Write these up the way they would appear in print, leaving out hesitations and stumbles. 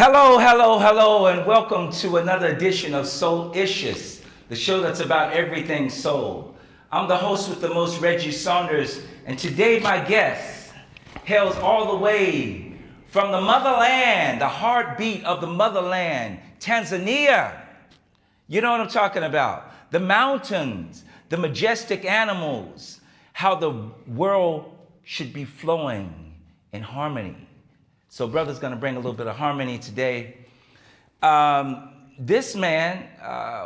Hello, hello, hello, and welcome to another edition of ICIOUS, the show that's about everything soul. I'm the host with the most, Reggie Saunders, and today my guest hails all the way from the motherland, the heartbeat of the motherland, Tanzania. You know what I'm talking about? The mountains, the majestic animals, how the world should be flowing in harmony. So brother's gonna bring a little bit of harmony today. This man,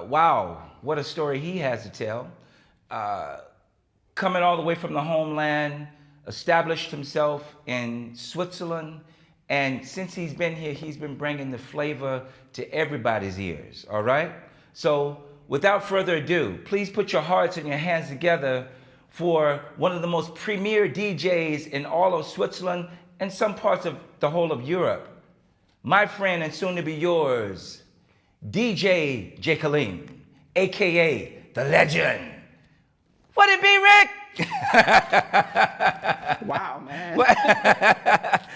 wow, what a story he has to tell. Coming all the way from the homeland, established himself in Switzerland, and since he's been here, he's been bringing the flavor to everybody's ears, all right? So without further ado, please put your hearts and your hands together for one of the most premier DJs in all of Switzerland and some parts of the whole of Europe. My friend and soon to be yours, DJ KALIIM, AKA the legend. What it be, Rick? Wow, man.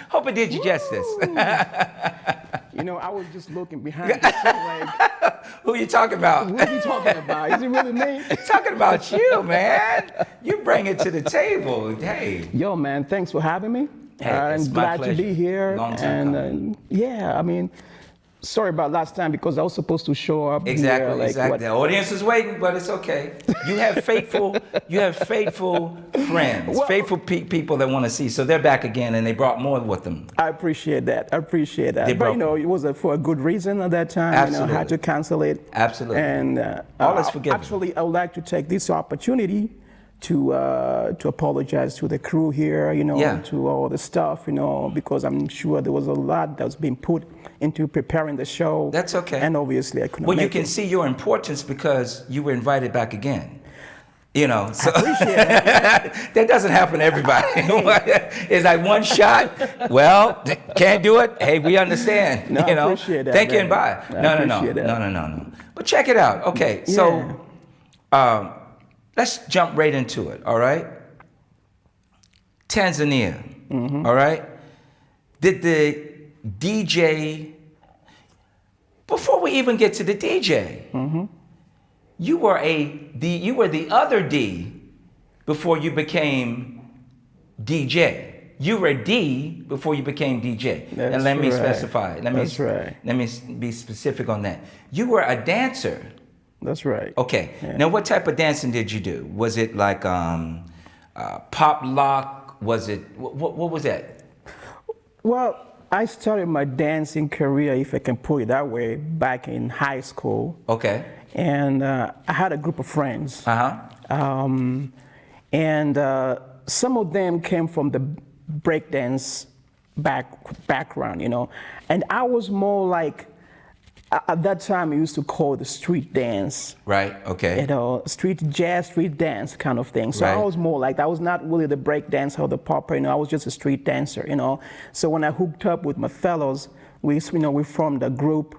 Hope it did you justice. You know, I was just looking behind this like, Who you talking about? what are you talking about? Is it really me? Talking about you, man. You bring it to the table. Hey. Yo, man, thanks for having me. Hey, it's I'm my glad pleasure. to be here. Long time and yeah, I mean, sorry about last time because I was supposed to show up. Exactly, here, like, exactly. what- The audience is waiting, but it's okay. You have faithful friends, Well- faithful people that want to see. So they're back again, and they brought more with them. I appreciate that. I appreciate that. They But broke you know, it was for a good reason at that time. Absolutely. You know, I had to cancel it. Absolutely. And All is forgiven. actually, I would like to take this opportunity to apologize to the crew here, you know, Yeah. to all the stuff, you know, because I'm sure there was a lot that's been put into preparing the show. That's okay. And obviously, I couldn't Well, you make can it. see your importance because you were invited back again. You know, so Appreciate it. that doesn't happen to everybody. It's like one shot. Well, can't do it. Hey, we understand. No, I you know, appreciate that, thank you man. and bye. I No. appreciate that. No. But check it out. Okay, so let's jump right into it. All right, Tanzania. All right. Did the DJ? Before we even get to the DJ, you were the other D before you became DJ. You were D before you became DJ. That's and let me right. specify. That's right. Let me be specific on that. You were a dancer. That's right. Okay. Yeah. Now, what type of dancing did you do? Was it like pop lock? Was it what was that? Well, I started my dancing career, if I can put it that way, back in high school. Okay. And I had a group of friends. And some of them came from the breakdance background, you know. And I was more like, at that time, we used to call it the street dance. Right. Okay. You know, street jazz, street dance kind of thing. So Right. I was more like, I was not really the break dancer or the popper, you know, I was just a street dancer, you know. So when I hooked up with my fellows, we formed a group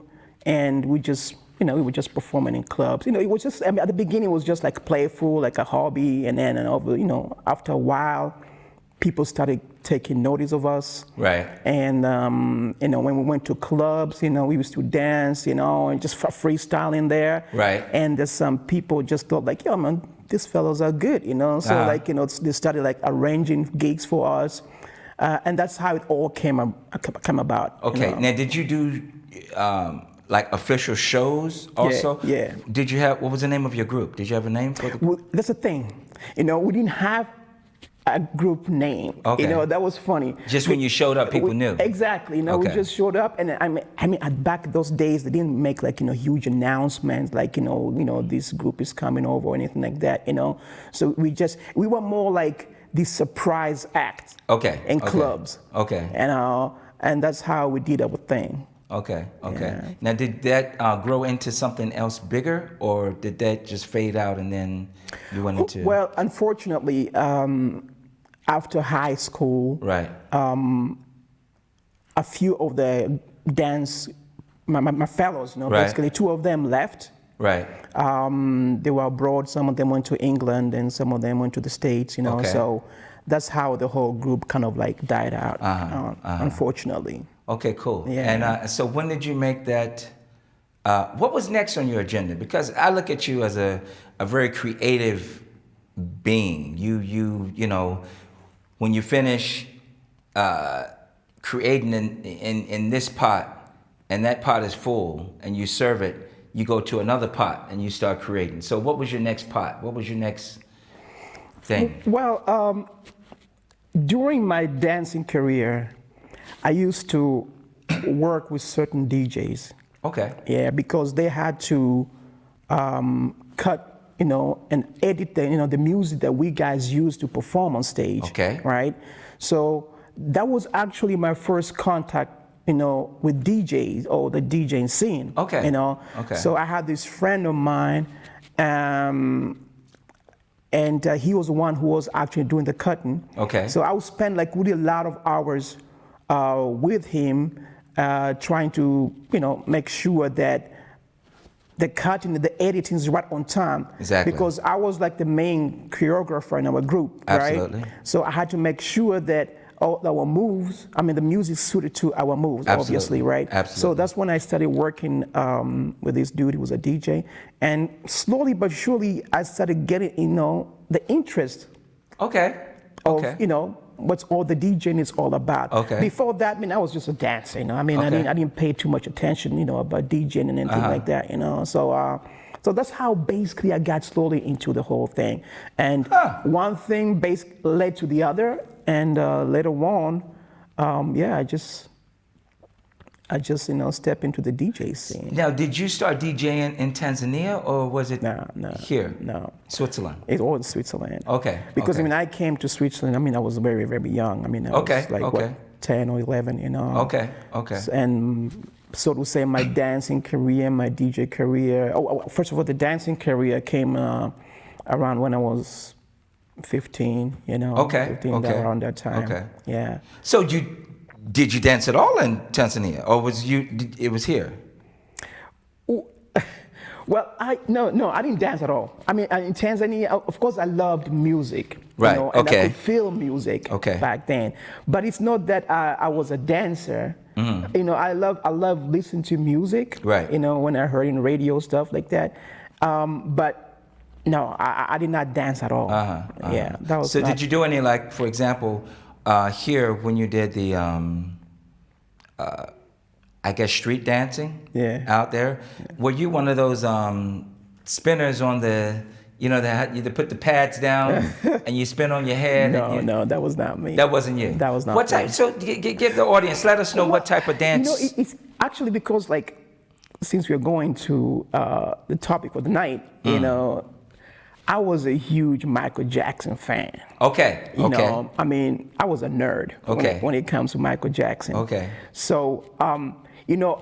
and we were just performing in clubs. You know, it was just, I mean, at the beginning it was just like playful, like a hobby, and then, you know, after a while, people started taking notice of us. Right. And, you know, when we went to clubs, you know, we used to dance, you know, and just freestyling there. Right. And there's some people just thought like, yo, man, these fellows are good, you know? So like, you know, they started like arranging gigs for us. And that's how it all came about. Okay. You know? Now, did you do like official shows also? Yeah. Did you have, what was the name of your group? Did you have a name for the group? Well, that's the thing. You know, we didn't have a group name. Okay. You know, that was funny. Just when you showed up, people knew. Exactly. You know, Okay. we just showed up, and I mean, back those days, they didn't make like, you know, huge announcements like, you know, this group is coming over or anything like that. You know, so we were more like the surprise act. Okay. In Okay. clubs. Okay. And that's how we did our thing. Okay. Yeah. Now, did that grow into something else bigger, or did that just fade out and then you went into? Well, unfortunately, after high school, Right. A few of the my fellows, you know, Right. basically two of them left. Right. They were abroad. Some of them went to England, and some of them went to the States. You know, Okay. so that's how the whole group kind of like died out, unfortunately. Okay, cool. Yeah. And so when did you make that? What was next on your agenda? Because I look at you as a very creative being. You know, when you finish creating in this pot, and that pot is full, and you serve it, you go to another pot and you start creating. So what was your next pot? What was your next thing? Well, during my dancing career, I used to work with certain DJs. Okay. Yeah, because they had to cut, and edit the music that we guys used to perform on stage. Okay. Right. So that was actually my first contact, with DJs or the DJing scene. Okay. Okay. So I had this friend of mine, and he was the one who was actually doing the cutting. Okay. So I would spend like really a lot of hours with him, trying to, make sure that the cutting, the editing is right on time. Exactly. Because I was like the main choreographer in our group, Absolutely. right? So I had to make sure that all our moves, the music suited to our moves, Absolutely. obviously, right? Absolutely. So that's when I started working with this dude who was a DJ. And slowly but surely, I started getting, the interest Okay. of, Okay. what's all the DJing is all about. Okay. Before that, I was just a dancer, I Okay. didn't pay too much attention, about DJing and anything like that, So that's how basically I got slowly into the whole thing. And one thing basically led to the other, and later on, I just step into the DJ scene. Now, did you start DJing in Tanzania or was it No, here? No. Switzerland. It's all in Switzerland. Okay. Because okay. I came to Switzerland. I was very, very young. I Okay, was like okay. 10 or 11. Okay. Okay. And so to say, my dancing career, my DJ career. First of all, the dancing career came around when I was 15. Okay, 15 okay, around that time. okay. Yeah. So did you dance at all in Tanzania, or it was here? Well, no, I didn't dance at all. In Tanzania, of course, I loved music. Right, And okay. I could feel music back then. But it's not that I was a dancer. Mm-hmm. I love listening to music. Right. When I heard in radio stuff like that. But no, I did not dance at all. Yeah, that was. So did you do any, like, for example, here when you did the I guess street dancing out there? Were you one of those spinners on the, you put the pads down and you spin on your head? No, that was not me. That wasn't you? That was not What type? me. So give the audience, let us know what type of dance. It's actually because, like, since we're going to the topic of the night, I was a huge Michael Jackson fan. Okay. I was a nerd when it comes to Michael Jackson. Okay. So,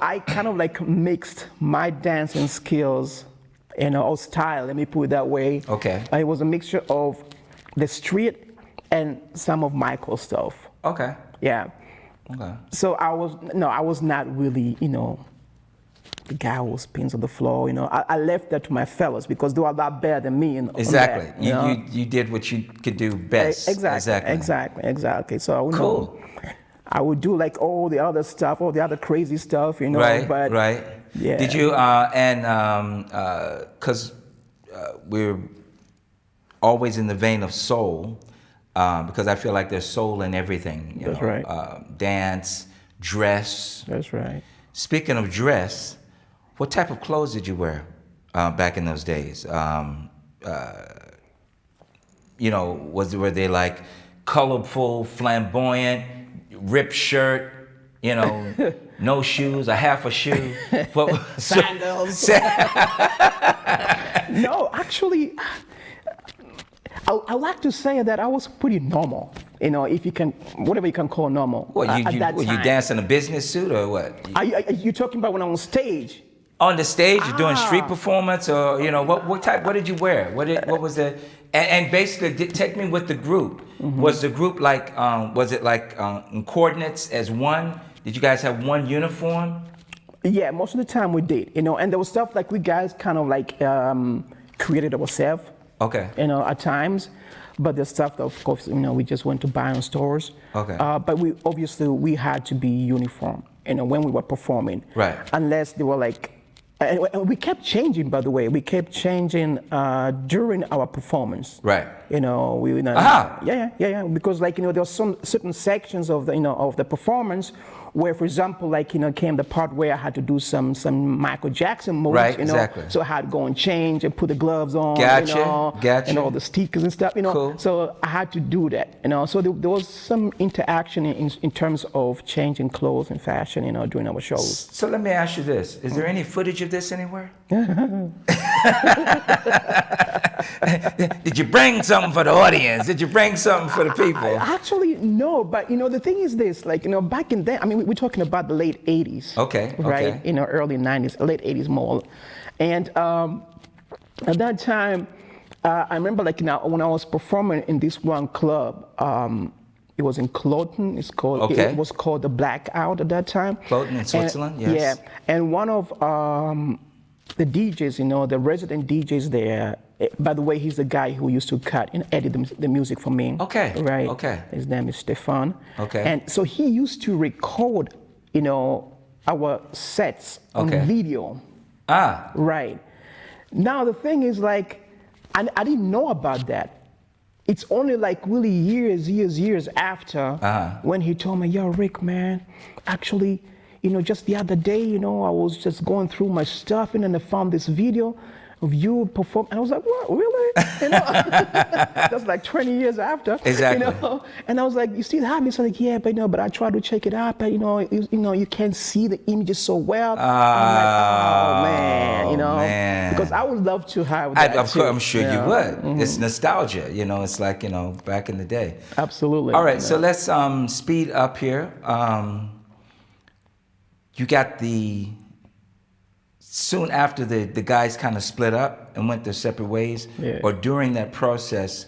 I kind of like mixed my dancing skills, or style, let me put it that way. Okay. It was a mixture of the street and some of Michael's stuff. Okay. Yeah. Okay. So I was not really, the guy who spins on the floor. I left that to my fellows because they were a lot better than me. Exactly. That, you did what you could do best. Exactly. So cool. I would do like all the other stuff, all the other crazy stuff, Right. But right. yeah. Did you because we're always in the vein of soul, because I feel like there's soul in everything. That's right. Dance, dress. That's right. Speaking of dress, what type of clothes did you wear back in those days? Were they like colorful, flamboyant, ripped shirt, no shoes, a half a shoe? Sandals. No, actually, I like to say that I was pretty normal. If you can, whatever you can call normal. What, at that time. you dance in a business suit or what? Are you talking about when I'm on stage? On the stage, you're doing street performance, or what type? What did you wear? What was the? And basically, take me with the group. Mm-hmm. Was the group like? Was it like in coordinates as one? Did you guys have one uniform? Yeah, most of the time we did. And there was stuff like we guys kind of like created ourselves. Okay. At times, But the stuff, that, of course, we just went to buy in stores. Okay. But we had to be uniform, when we were performing. Right. Unless they were like, and we kept changing, by the way. We kept changing during our performance. Right. Yeah. Because there were some certain sections of the performance where, for example, came the part where I had to do some Michael Jackson moves. Right, exactly. So I had to go and change and put the gloves on. Gotcha. And all the stickers and stuff. Cool. So I had to do that. So there was some interaction in terms of changing clothes and fashion. During our shows. So let me ask you this: is there any footage of this anywhere? Did you bring something for the audience? Did you bring something for the people? Actually, no. But the thing is this: back in then, I mean, we're talking about the late '80s. Okay. Right. Okay. Early '90s, late '80s more. And at that time, I remember when I was performing in this one club. It was in Cloton. It was called the Blackout at that time. Cloton in Switzerland. Yes. Yeah. And one of the DJs, the resident DJs there. By the way, he's the guy who used to cut and edit the music for me. Okay. Right. Okay. His name is Stefan. Okay. And so he used to record, our sets on video. Ah. Right. Now the thing is, I didn't know about that. It's only really years after when he told me, "Yo, Rick, man, actually, just the other day, I was just going through my stuff and then I found this video of you perform." And I was like, "What, really?" That's 20 years after. Exactly. And I was like, "You still have it?" He's like, "Yeah, but I tried to check it out, but you can't see the images so well." I'm like, "Oh man, man. because I would love to have that." Of course, I'm sure you would. Mm-hmm. It's nostalgia, it's like back in the day. Absolutely. All right, so let's speed up here. You got soon after the guys kind of split up and went their separate ways, or during that process,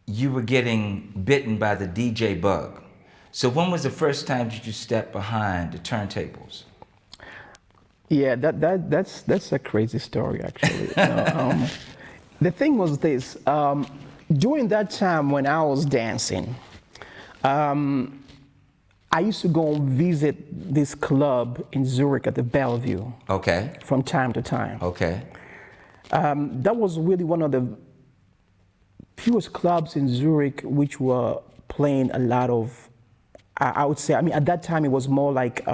you were getting bitten by the DJ bug. So when was the first time that you stepped behind the turntables? Yeah, that's a crazy story, actually. The thing was this: during that time when I was dancing, I used to go and visit this club in Zurich at the Bellevue. Okay. From time to time. Okay. That was really one of the fewest clubs in Zurich which were playing a lot of, I would say, at that time it was more like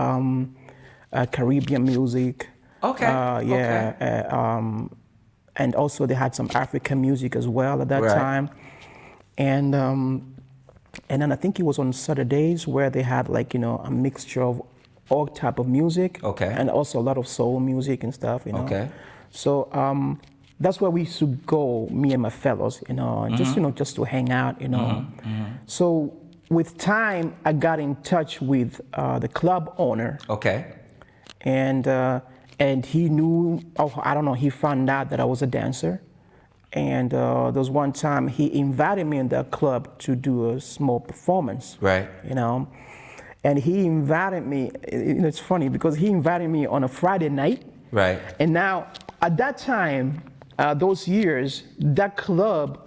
Caribbean music. Okay. And also they had some African music as well at that time. And then I think it was on Saturdays where they had a mixture of all type of music. Okay. And also a lot of soul music and stuff, Okay. So that's where we used to go, me and my fellows, and just to hang out, So with time, I got in touch with the club owner. Okay. And he knew, I don't know, he found out that I was a dancer. And there was one time he invited me in the club to do a small performance. Right. And he invited me, it's funny because he invited me on a Friday night. Right. And now, at that time, those years, that club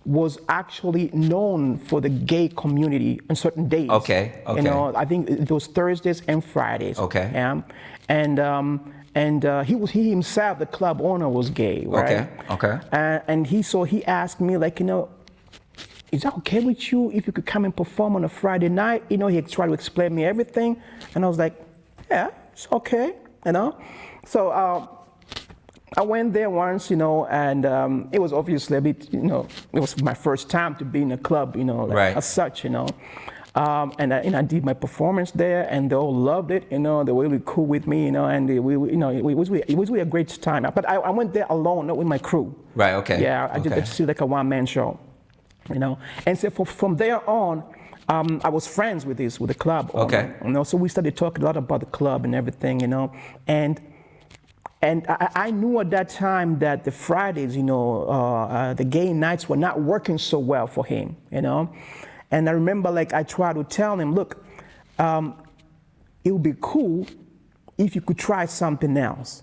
was actually known for the gay community on certain days. Okay. I think it was Thursdays and Fridays. Okay. And he himself, the club owner, was gay, right? Okay. And he asked me, is that okay with you if you could come and perform on a Friday night? He tried to explain me everything, and I was like, yeah, it's okay, So I went there once, and it was obviously a bit, it was my first time to be in a club, right. as such, And I did my performance there, and they all loved it. They were really cool with me, and it was really a great time. But I went there alone, not with my crew. Right. Okay. Yeah, I just did like a one-man show, And so from there on, I was friends with the club owner, Okay. So we started talking a lot about the club and everything, And I knew at that time that the Fridays, the gay nights were not working so well for him, And I remember, I tried to tell him, look, it would be cool if you could try something else.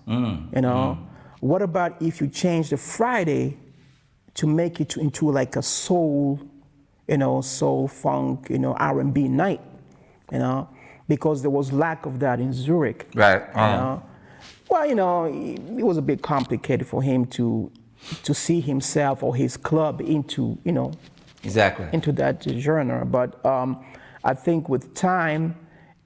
What about if you change the Friday to make it into like a soul, soul funk, R&B night, because there was lack of that in Zurich. Right. Well, it was a bit complicated for him to see himself or his club into, Exactly. into that genre. But I think with time,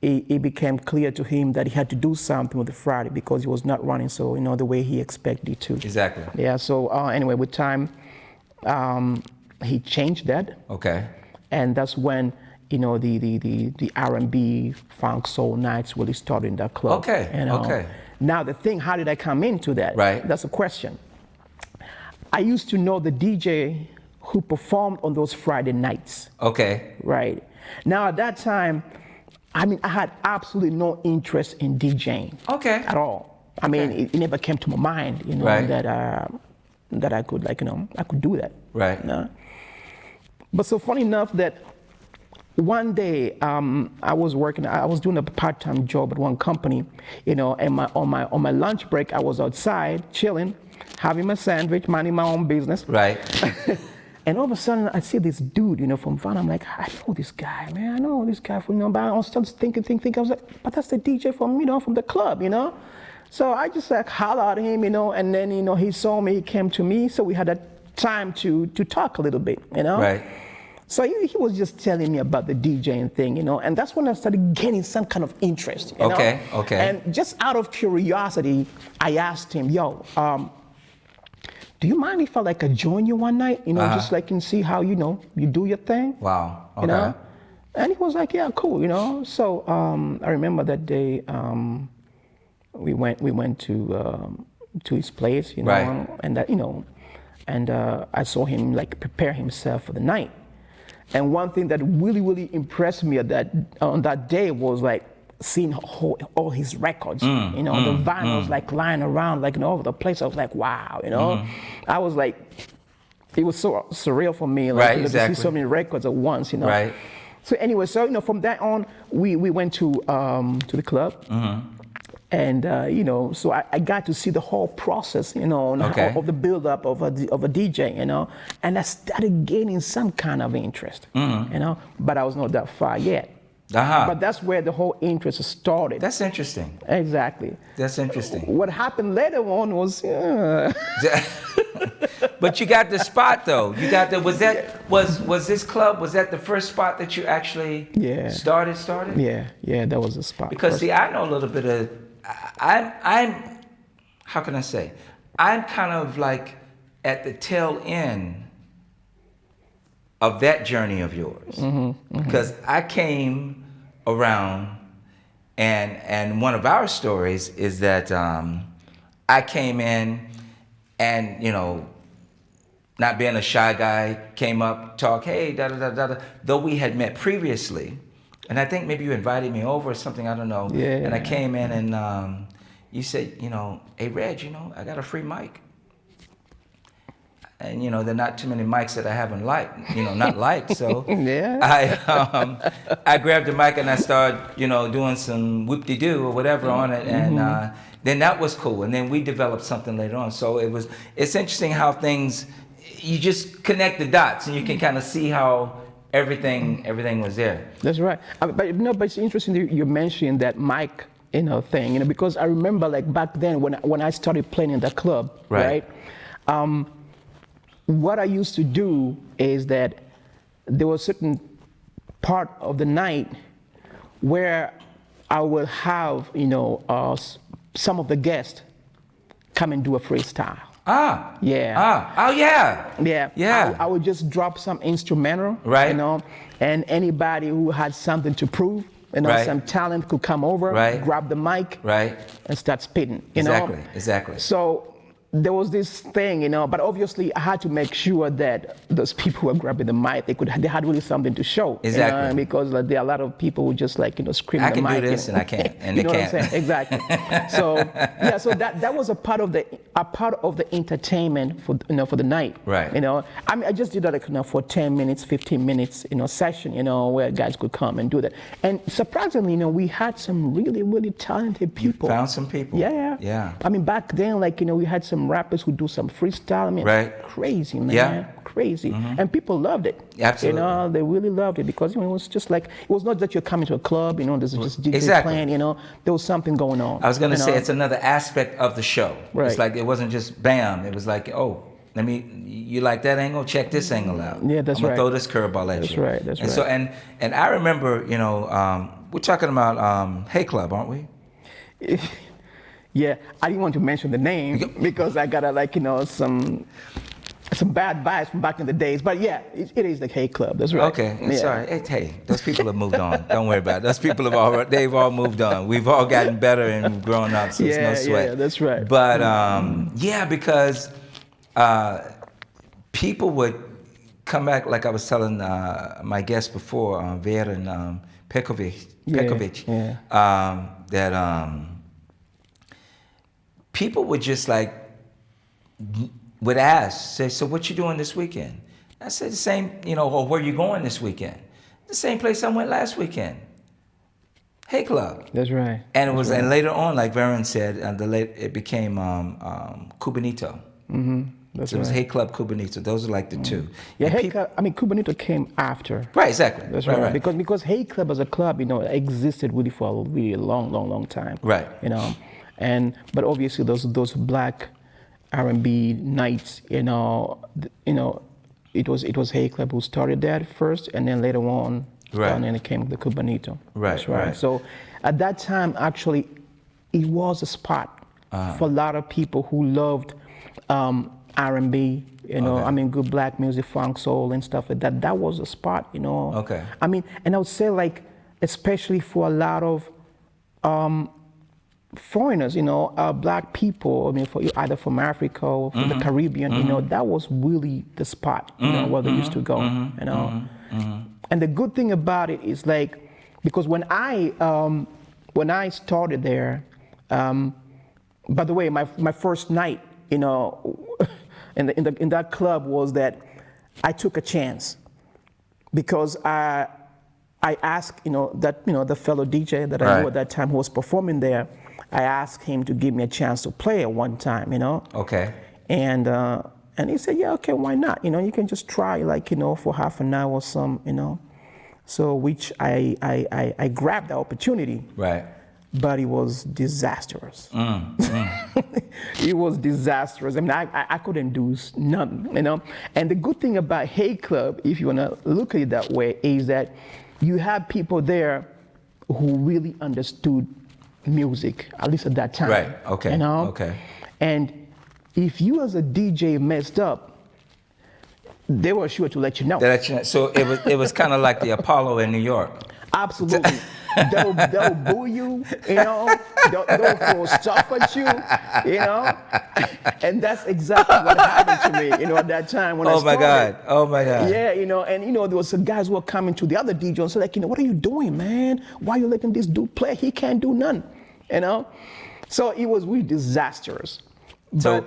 it became clear to him that he had to do something with the Friday because he was not running so, the way he expected it to. Exactly. Yeah. So anyway, with time, he changed that. Okay. And that's when, the R&B funk soul nights really started in that club. Okay. Okay. Now the thing, how did I come into that? Right. That's a question. I used to know the DJ who performed on those Friday nights. Okay. Right. Now at that time, I had absolutely no interest in DJing. Okay. At all. I mean, it never came to my mind, Right. that I could I could do that. Right. But so funny enough that one day I was doing a part-time job at one company, and on my lunch break I was outside chilling, having my sandwich, minding my own business. Right. And all of a sudden I see this dude, from Van. I'm like, I know this guy, man. I know this guy from, but I was still thinking. I was like, but that's the DJ from the club, So I just like hollered at him, and then, he saw me, he came to me, so we had a time to talk a little bit, Right. So he was just telling me about the DJing thing, and that's when I started gaining some kind of interest. Okay. And just out of curiosity, I asked him, yo, do you mind if I join you one night, just and see how, you do your thing? Wow. Okay. And he was like, yeah, cool, So I remember that day we went to his place, Right. and that, and I saw him prepare himself for the night. And one thing that really, really impressed me on that day was seeing all his records, the vinyls lying around all over the place. I was like, wow, I was like, it was so surreal for me, Right, to exactly. see so many records at once, Right. So anyway, from that on, we went to the club. And so I got to see the whole process, Okay. of the build-up of a DJ, and I started gaining some kind of interest, but I was not that far yet. But that's where the whole interest started. That's interesting. Exactly. That's interesting. What happened later on was, But you got the spot though. You got the was this club, was that the first spot that you actually started? Yeah, that was the spot. Because see, I know a little bit of I'm how can I say? I'm kind of at the tail end of that journey of yours. Because I came around and one of our stories is that I came in and, not being a shy guy, came up, talk, hey, da-da-da-da-da, though we had met previously. And I think maybe you invited me over or something, I don't know. Yeah. And I came in and you said, hey, Reg, I got a free mic. And, there are not too many mics that I haven't not liked. So Yeah. I grabbed the mic and I started, doing some whoop-de-doo or whatever on it. And then that was cool. And then we developed something later on. So it's interesting how you just connect the dots and you can kind of see how everything was there. That's right. But it's interesting that you mentioned that mic, thing, because I remember back then when I started playing in the club, right? What I used to do is that there was a certain part of the night where I will have, some of the guests come and do a freestyle. Yeah. Oh, yeah. Yeah. Yeah. I would just drop some instrumental, Right. And anybody who had something to prove, Right. some talent could come over, Right. grab the mic, Right. and start spitting, Exactly. So there was this thing, but obviously I had to make sure that those people who were grabbing the mic, they had really something to show. Exactly. Because there are a lot of people who just scream I the can mic. do this and I can't, and they What I'm can't. saying? Exactly. So that was a part of the entertainment for the night. Right. I just did that for 10 minutes, 15 minutes, session, where guys could come and do that. And surprisingly, we had some really, really talented people. You found some people. Yeah. Yeah. Back then, we had some some rappers who do some freestyle. I mean, Right. crazy, man. Yeah. Crazy. And people loved it. Absolutely. You know, they really loved it because it was just like, it was not that you're coming to a club, there's just DJ Exactly. playing, there was something going on. I was going to you say know? it's another aspect of the show. Right. It's like it wasn't just bam. It was like, oh, you like that angle? Check this angle out. Yeah, that's I'm gonna right. throw this curveball at That's you. right, that's and right. So and I remember, we're talking about Hey Club, aren't we? Yeah, I didn't want to mention the name because I got some bad vibes from back in the days. But yeah, it is the Hey Club. That's right. Okay, Yeah. sorry. Hey, those people have moved on. Don't worry about it. Those people they've all moved on. We've all gotten better and grown up, so it's no sweat. Yeah, that's right. But because people would come back, like I was telling my guest before, Veran Pekovic, that people would just would say, so what you doing this weekend? I said the same, or where you going this weekend? The same place I went last weekend. Hey Club. That's right. And it was, and later on, like Veron said, it became Cubanito. Mm-hmm. That's So it was right. Hey Club, Cubanito. Those are like the two. Yeah, And Hey Club. I mean, Cubanito came after. Right, exactly. That's right. Because Hey Club as a club, existed really for a really long time. Right. But obviously those black R&B nights, it was Hey Club who started that first, and then later on, Right. and then it came the Cubanito. Right, That's right. right. So at that time, actually, it was a spot for a lot of people who loved R&B, Okay. good black music, funk, soul, and stuff like that. That was a spot, Okay. And I would say, especially for a lot of foreigners, black people, for either from Africa or from the Caribbean, that was really the spot, where they used to go, And the good thing about it is because when I started there, by the way, my first night, in that club was that I took a chance because I asked, the fellow DJ that I knew at that time who was performing there, I asked him to give me a chance to play at one time, Okay. And he said, yeah, okay, why not? You can just try for half an hour or some, So which I grabbed the opportunity. Right. But it was disastrous. It was disastrous. I couldn't do nothing, And the good thing about Hey Club, if you want to look at it that way, is that you have people there who really understood music, at least at that time. Right. Okay. Okay. And if you as a DJ messed up, they were sure to let you know. So it was kind of like the Apollo in New York. Absolutely. They'll boo you, they'll throw stuff at you, and that's exactly what happened to me, at that time when I started. Oh my God. Yeah, and there was some guys who were coming to the other DJ and said, what are you doing, man? Why are you letting this dude play? He can't do none, So it was really disastrous. So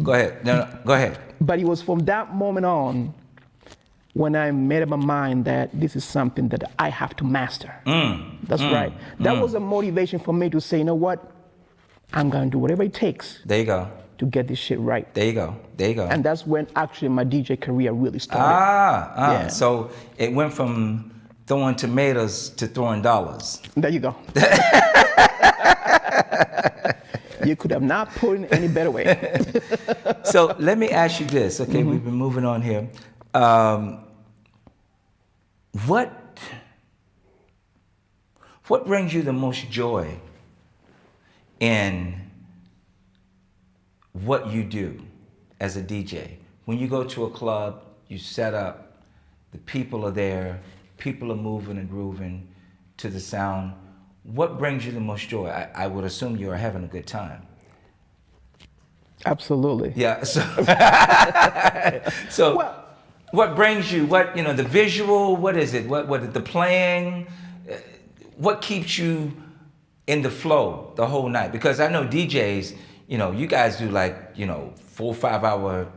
go ahead. No, go ahead. But it was from that moment on when I made up my mind that this is something that I have to master. That's right. That was a motivation for me to say, you know what? I'm going to do whatever it takes. There you go. To get this shit right. There you go. There you go. And that's when actually my DJ career really started. Yeah. So it went from throwing tomatoes to throwing dollars. There you go. You could have not put it any better way. So let me ask you this. Okay, we've been moving on here. What brings you the most joy in what you do as a DJ? When you go to a club, you set up, the people are there, people are moving and grooving to the sound. What brings you the most joy? I would assume you are having a good time. Absolutely. Yeah. So, what brings you? The visual? What is it? What the playing? What keeps you in the flow the whole night? Because I know DJs, you guys do 4 or 5 hour,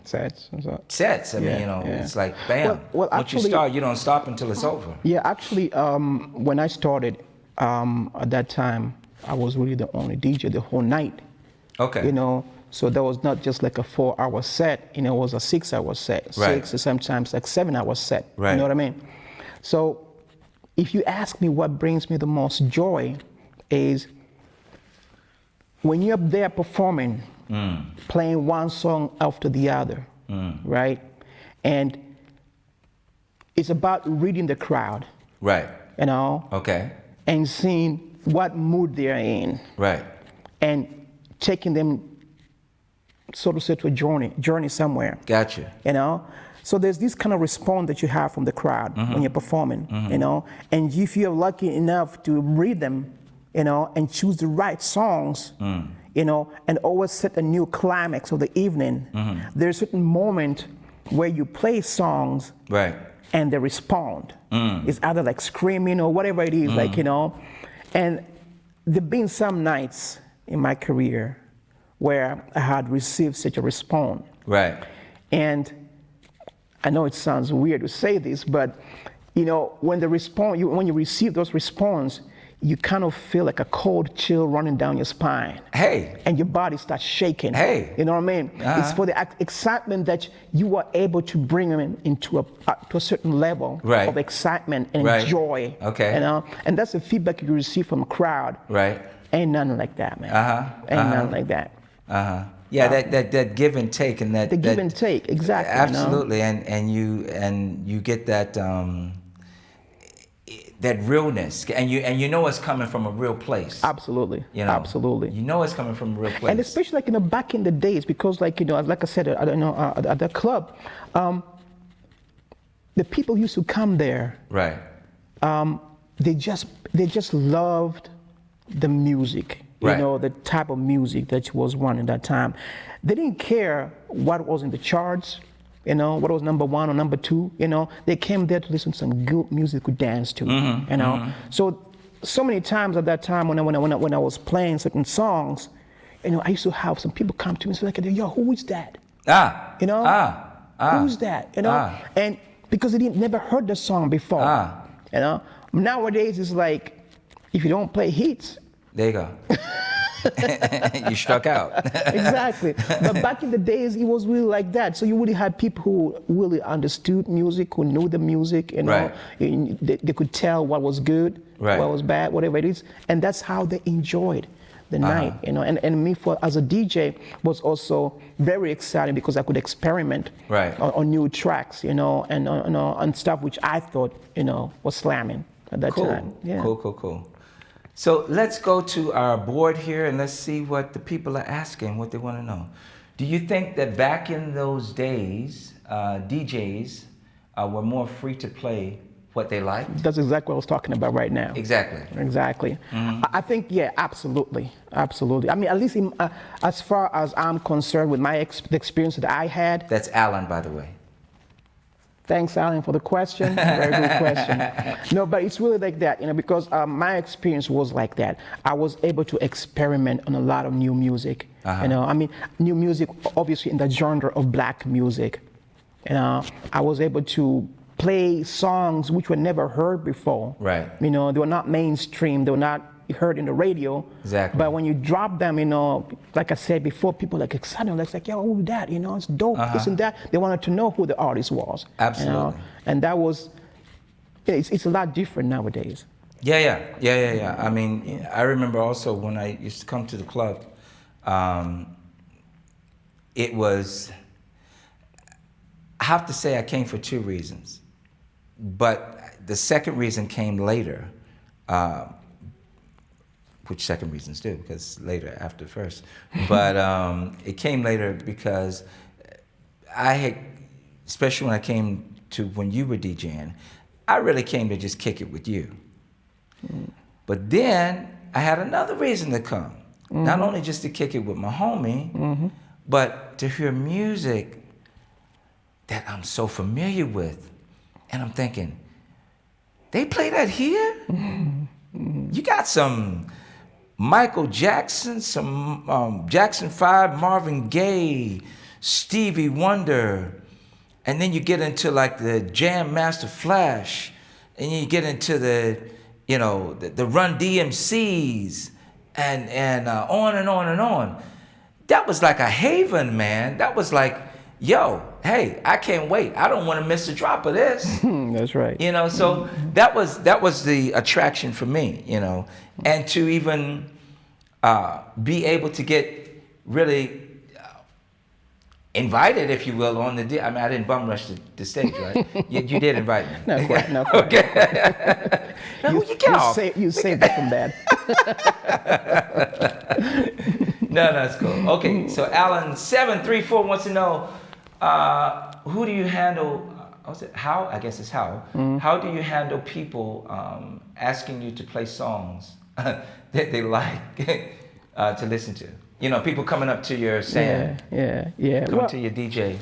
Sets. sets. I mean, it's like bam. Well, once you start, you don't stop until it's over. Yeah, actually, when I started at that time, I was really the only DJ the whole night. Okay. You know, so that was not just like a 4-hour set. You know, it was a 6-hour set, Right. 6 or sometimes like 7-hour set. Right. You know what I mean? So if you ask me what brings me the most joy is when you're up there performing, playing one song after the other, right? And it's about reading the crowd, Right. you know, Okay. and seeing what mood they're in, Right. and taking them, so to say, to a journey somewhere, Gotcha. you know. So there's this kind of response that you have from the crowd when you're performing, you know. And if you're lucky enough to read them, you know, and choose the right songs, you know, and always set a new climax of the evening, there's a certain moment where you play songs, Right. and they respond. It's either like screaming or whatever it is, like, you know. And there've been some nights in my career where I had received such a response. Right. And I know it sounds weird to say this, but you know, when when you receive those response, you kind of feel like a cold chill running down your spine. Hey. And your body starts shaking. Hey. You know what I mean? It's for the excitement that you are able to bring them into to a certain level Right. of excitement and Right. joy. Okay. You know? And that's the feedback you receive from a crowd. Right. Ain't nothing like that, man. Ain't nothing like that. Yeah, that give and take, and that The give that- and take, exactly. Absolutely, and you get that that realness, and you know it's coming from a real place. Absolutely. You know, Absolutely. You know it's coming from a real place. And especially like, you know, back in the days, because like, you know, like I said, I don't know, at the club, the people used to come there. Right. They just loved the music. You Right. know, the type of music that was running that time. They didn't care what was in the charts, you know, what was number 1 or number 2, you know. They came there to listen to some good music to dance to, you know. So many times at that time when I was playing certain songs, you know, I used to have some people come to me and say, like, yo, who is that? You know? Who's that? You know? And because they never heard the song before, you know. Nowadays it's like, if you don't play hits, there you go. You struck out. Exactly. But back in the days, it was really like that. So you really had people who really understood music, who knew the music, you know. Right. They could tell what was good, Right. what was bad, whatever it is. And that's how they enjoyed the night, you know. And me, as a DJ, was also very exciting because I could experiment Right. on new tracks, you know, and on stuff which I thought, you know, was slamming at that time. Yeah. Cool. So let's go to our board here and let's see what the people are asking, what they want to know. Do you think that back in those days, DJs were more free to play what they liked? That's exactly what I was talking about right now. Exactly. Exactly. I think, yeah, absolutely. Absolutely. I mean, at least as far as I'm concerned with the experience that I had. That's Alan, by the way. Thanks, Alan, for the question. Very good question. No, but it's really like that, you know, because my experience was like that. I was able to experiment on a lot of new music. You know, I mean, new music, obviously in the genre of black music. You know, I was able to play songs which were never heard before. Right. You know, they were not mainstream. They were not heard in the radio. Exactly. But when you drop them, you know, like I said before, people like excited. It's like, yo, who's that? You know, it's dope. This and that. They wanted to know who the artist was. Absolutely. You know? And that was, it's a lot different nowadays. Yeah. I mean, I remember also when I used to come to the club, it was, I have to say I came for 2 reasons. But the second reason came later. Which second reasons too, because later after the first. But it came later because I had, especially when I came to when you were DJing, I really came to just kick it with you. But then I had another reason to come. Not only just to kick it with my homie, but to hear music that I'm so familiar with. And I'm thinking, they play that here? You got some Michael Jackson, some Jackson 5, Marvin Gaye, Stevie Wonder, and then you get into like the Jam Master Flash, and you get into the, you know, the Run DMCs, and on and on and on. that was like a haven, man. That was like, yo, hey, I can't wait. I don't want to miss a drop of this. That's right. You know, so that was the attraction for me, you know, and to even be able to get really invited, if you will, on the. I mean, I didn't bum rush the stage, right? You did invite me. No, quite, no, quite. Okay. Now, you get off. You saved it from that. No, it's cool. Okay, so Alan 734 wants to know, who do you handle? How? I guess it's how. How do you handle people asking you to play songs that they like to listen to? You know, people coming up to you saying, coming to your DJ.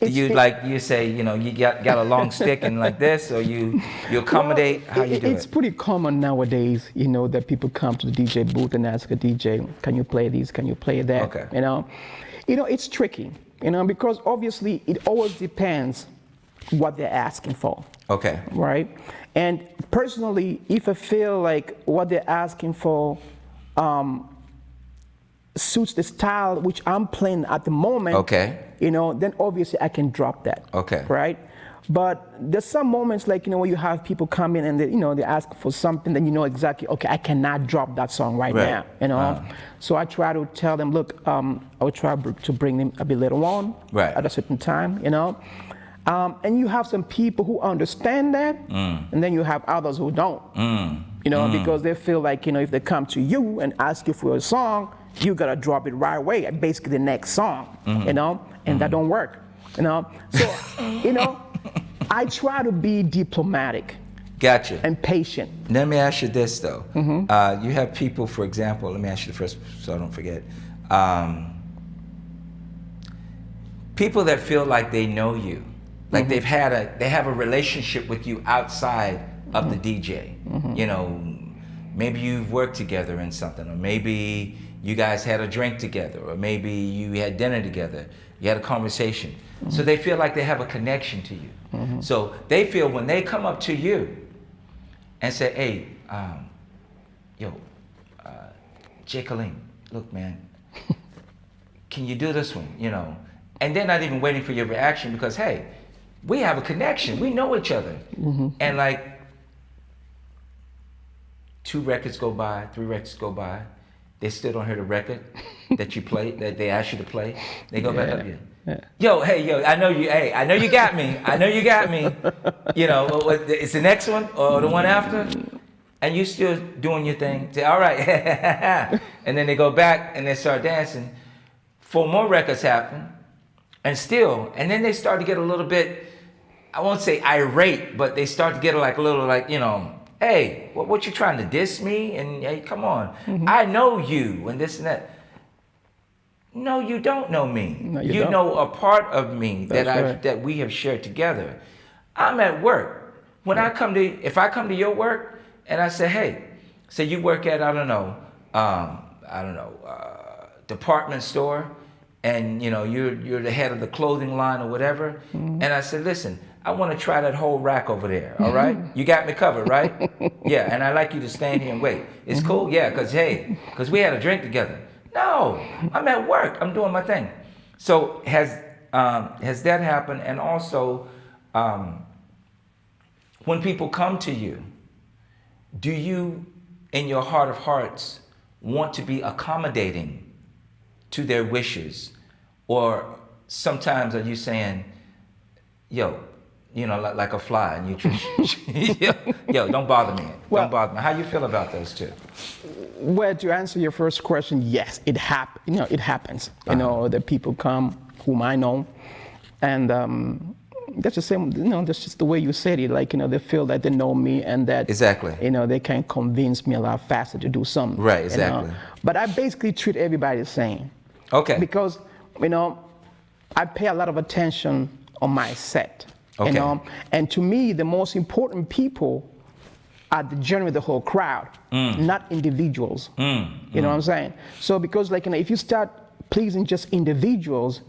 You say, you know, you got a long stick and like this, or you accommodate. How you do it? It's pretty common nowadays, you know, that people come to the DJ booth and ask a DJ, can you play these? Can you play that? Okay. You know, it's tricky, you know, because obviously it always depends what they're asking for. Okay. Right? And personally, if I feel like what they're asking for suits the style which I'm playing at the moment, okay, you know, then obviously I can drop that. Okay. Right? But there's some moments like, you know, when you have people come in and they, you know, they ask for something, then you know exactly, okay, I cannot drop that song right now, you know. So I try to tell them, look, I will try to bring them a bit later on, at a certain time, you know. And you have some people who understand that, and then you have others who don't, you know, because they feel like, you know, if they come to you and ask you for a song, you gotta drop it right away, basically the next song, you know, and that don't work, you know. So, you know, I try to be diplomatic. Gotcha. And patient. Let me ask you this though. You have people, for example, let me ask you the first so I don't forget. People that feel like they know you, like they have a relationship with you outside of the DJ. You know, maybe you've worked together in something, or maybe you guys had a drink together, or maybe you had dinner together, you had a conversation. So they feel like they have a connection to you. So they feel when they come up to you and say, hey, J. KALIIM, look, man, can you do this one, you know? And they're not even waiting for your reaction because, hey, we have a connection, we know each other. And like 2 records go by, 3 records go by, they still don't hear the record that you played, that they asked you to play. They go back up here. Yo, I know you got me. I know you got me. You know, it's the next one or the one after, and you still doing your thing. Say, all right, and then they go back and they start dancing. 4 more records happen, and then they start to get a little bit, I won't say irate, but they start to get like a little like, you know, hey, what you trying to diss me? And hey, come on, I know you and this and that. No, you don't know me. No, you don't. Know a part of me that we have shared together. I'm at work. When if I come to your work and I say, hey, say you work at department store, and you know you're the head of the clothing line or whatever, and I said, listen, I want to try that whole rack over there. All right, you got me covered, right? Yeah, and I'd like you to stand here and wait. It's cool, yeah, because we had a drink together. No, I'm at work. I'm doing my thing. So has that happened? And also, when people come to you, do you, in your heart of hearts, want to be accommodating to their wishes, or sometimes are you saying, yo, you know, like a fly, and you yo, don't bother me. Don't bother me. How you feel about those two? Well, to answer your first question, yes, it happens. You know, it happens. You know, the people come whom I know, and that's the same. You know, that's just the way you said it. Like, you know, they feel that they know me, and that you know, they can convince me a lot faster to do something. Right. Exactly. You know? But I basically treat everybody the same. Okay. Because, you know, I pay a lot of attention on my set. Okay. You know, and to me, the most important people are generally the whole crowd, not individuals. You know what I'm saying? So because, like, you know, if you start pleasing just individuals,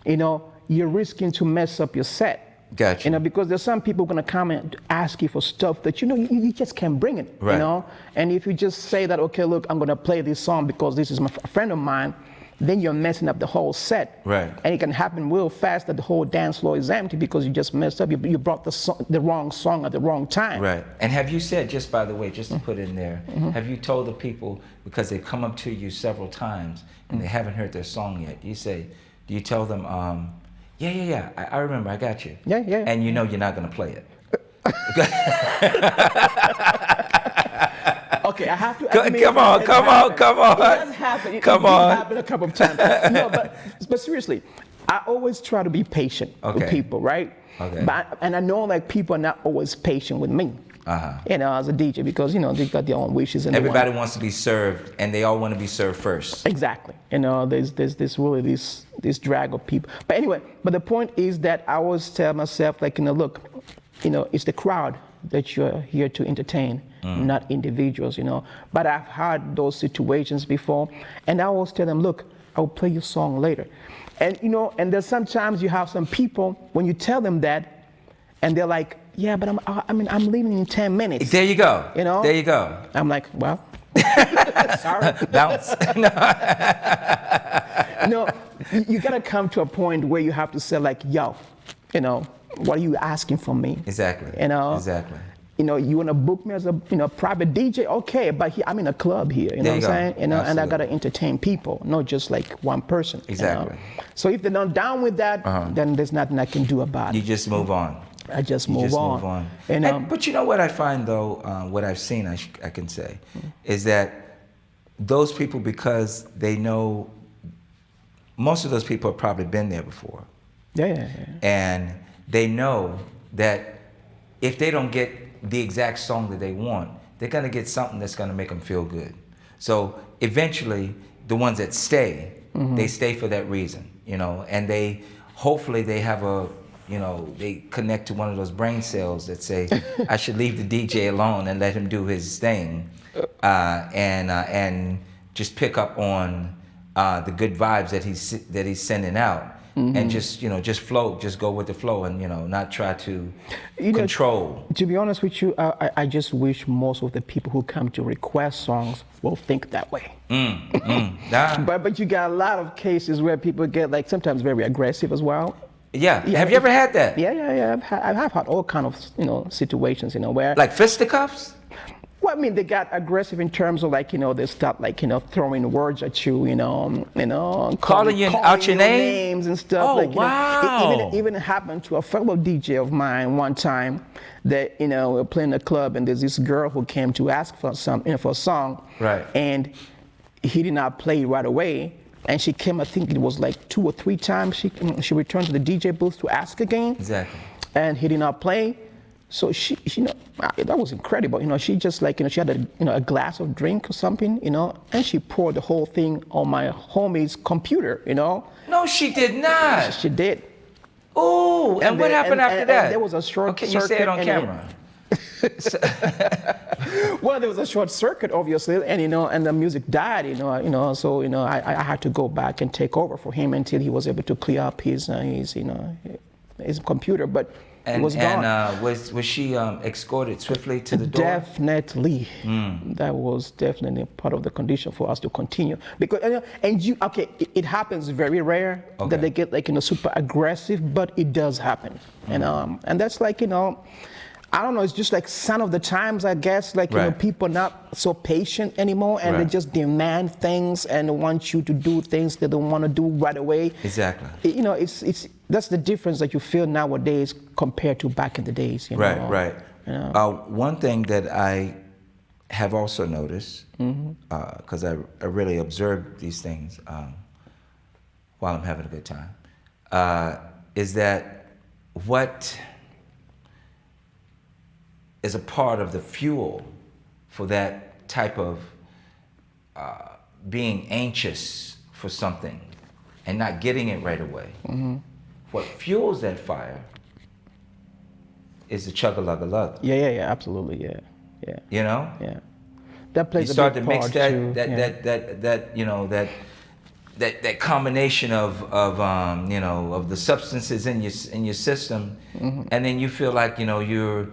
you know, you're risking to mess up your set. Gotcha. You know, because there's some people gonna come and ask you for stuff that, you know, you just can't bring it. Right. You know, and if you just say that, okay, look, I'm gonna play this song because this is a friend of mine, then you're messing up the whole set. Right. And it can happen real fast that the whole dance floor is empty because you just messed up. You brought the wrong song at the wrong time. Right. And have you said, just by the way, just to put in there, have you told the people, because they come up to you several times and they haven't heard their song yet, do you tell them, yeah, I remember, I got you. Yeah. And you know you're not going to play it. Okay, I have to admit, come on. It does happen. It happened a couple of times. No, but seriously, I always try to be patient with people, right? Okay. And I know like people are not always patient with me. You know, as a DJ, because you know they got their own wishes and everybody wants to be served, and they all want to be served first. Exactly. You know, there's this drag of people. But anyway, the point is that I always tell myself, like, you know, look, you know, it's the crowd that you're here to entertain, not individuals, you know. But I've had those situations before, and I always tell them, look, I'll play your song later. And, you know, and there's sometimes you have some people, when you tell them that, and they're like, yeah, but I'm leaving in 10 minutes. There you go. You know? There you go. I'm like, well, sorry. Bounce. No, you got to come to a point where you have to say, like, yo, you know, what are you asking from me? Exactly. You know? Exactly. You know, you want to book me as a private DJ? Okay, but I'm in a club here, you know what I'm saying? You know, Absolutely. and I got to entertain people, not just like one person. Exactly. You know? So if they're not down with that, then there's nothing I can do about it. You just move on. I just move on. But you know what I find though, what I've seen, I can say, is that those people, because they know, most of those people have probably been there before. Yeah. And they know that if they don't get the exact song that they want, they're gonna get something that's gonna make them feel good. So eventually, the ones that stay, they stay for that reason, you know, and hopefully they have they connect to one of those brain cells that say, I should leave the DJ alone and let him do his thing, and just pick up on the good vibes that he's sending out, and just flow, just go with the flow, and not try to control. To be honest with you, I just wish most of the people who come to request songs will think that way. But you got a lot of cases where people get like sometimes very aggressive as well. Yeah. Have you ever had that? Yeah. I've had all kind of situations, where like fisticuffs. Well, I mean, they got aggressive in terms of like, they start like, throwing words at you, calling you out your names and stuff. Oh, like, wow. It even happened to a fellow DJ of mine one time that, we were playing a club and there's this girl who came to ask for for a song. Right. And he did not play right away. And she came, I think it was like 2 or 3 times. She returned to the DJ booth to ask again. Exactly. And he did not play. So she that was incredible. She just like, she had a glass of drink or something, and she poured the whole thing on my homie's computer, No, she did not. She did. Oh, and what happened after that? There was a short circuit. Okay, you say it on camera. Well, there was a short circuit, obviously, and the music died, so I had to go back and take over for him until he was able to clear up his computer, but it was gone. And was she escorted swiftly to the door? Definitely. That was definitely part of the condition for us to continue. Because it happens very rare that they get like super aggressive, but it does happen, and that's like I don't know, it's just like sign of the times, I guess, like, people are not so patient anymore, and they just demand things and want you to do things they don't want to do right away. Exactly. It's that's the difference that you feel nowadays compared to back in the days. Right. One thing that I have also noticed, because I really observe these things while I'm having a good time, is that what is a part of the fuel for that type of being anxious for something and not getting it right away. What fuels that fire is the chugga-lugga-lugga. Yeah, absolutely, yeah. Yeah. That plays you a big part start to too. That combination of the substances in your system, and then you feel like you're